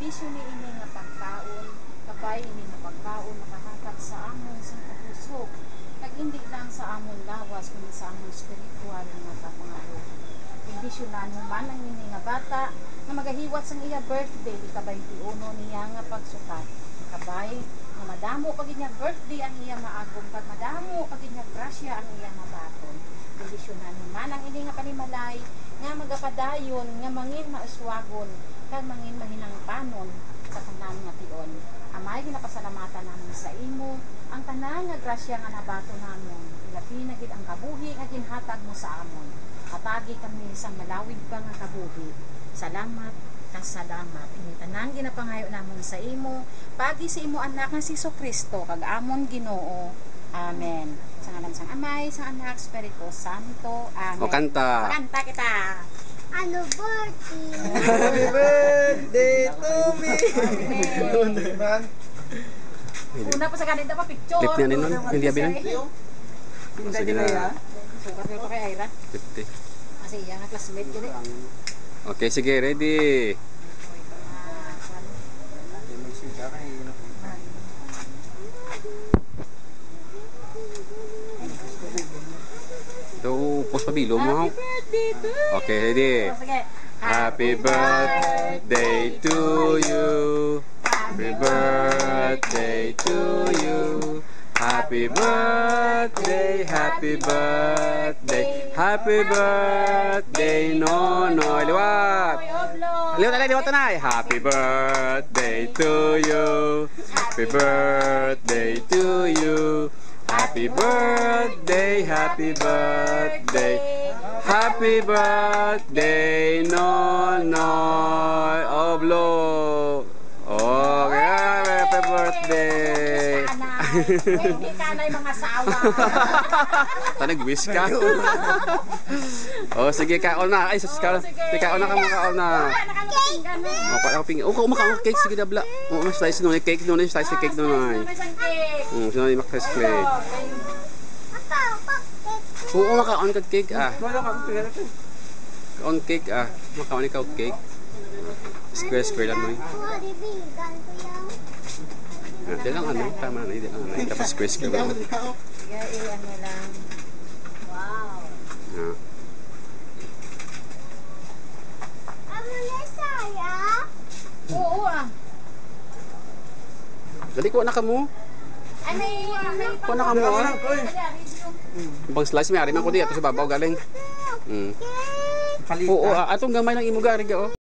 Bendisyon ni ini nga pagkaon, kabay ini nga pagkaon makahatag sa amon sa kabusog. Kag hindi lang sa amon lawas kundi sa amon spiritual nga kapangabuhi. Bendisyonan mo man ang ini nga bata nga magahiwat sang iya birthday ika-21 niya nga pagsukat. Kabay nga madamo pag niya birthday ang iya maagom kag madamo pag niya grasya ang iya mabaton. Bendisyonan mo man ang ini nga panimalay nga magapadayon nga mangin mauswagon kag mangin mahinangpanon sa tanan nga tion. Amay ginapasalamatan namon sa imo ang tanan nga grasya nga nabato namon. Ilabi na gid ang kabuhi nga ginhatag mo sa amon. Atagi kami sa malawig pa nga kabuhi. Salamat, kasalamat. Ini tanan ginapangayo namon sa imo pagi sa imo anak nga si Jesucristo kag amon Ginoo. Amen. Sa ngalan sang Amay, sang Anak, Espiritu Santo. Amen. O kanta. Kanta kita. Ano birthday? Happy birthday to me! Una pa sa kanita pa picture. Clip niya nun, hindi abinan. Hindi Sige na na. ya. Sukat mo pa kay Ira. 50. Kasi iya nga classmate gini. Okay, sige, ready. Ito, post pa bilo mo. Happy birthday to you. Okay, ready. Sige. Happy birthday to you. Happy birthday to you. Happy birthday, happy birthday, happy birthday, Nonoy. Liwat! Liwat na, liwat na. Happy birthday to you. Happy birthday to you. Happy birthday, happy birthday, happy birthday, Nonoy. Oblo. Okay, happy birthday. Hindi ka na yung mga sawa. Nag-wish ka. Oh, sige, kaon na. Ay, sus, kaon. Sige, kaon na ka mga kaon na. Oh, ako ping. Oh, kumakaon cake sige dabla. Oh, mas slice no cake no, slice cake no na. Sino ni makres cake. Oo, makaon ka cake ah. On cake ah. Makaon ikaw cake. Square lang mo. Hindi lang ano, tama na, hindi lang ano. Tapos square lang. Sige, ano lang. Wow. Ah. Oo ah. Dali ko na ka mo. Ay, may Ko na ka mo. Bang slice may ari man ko di ato sa babaw galing. Oo, atong gamay ng imo gari oh.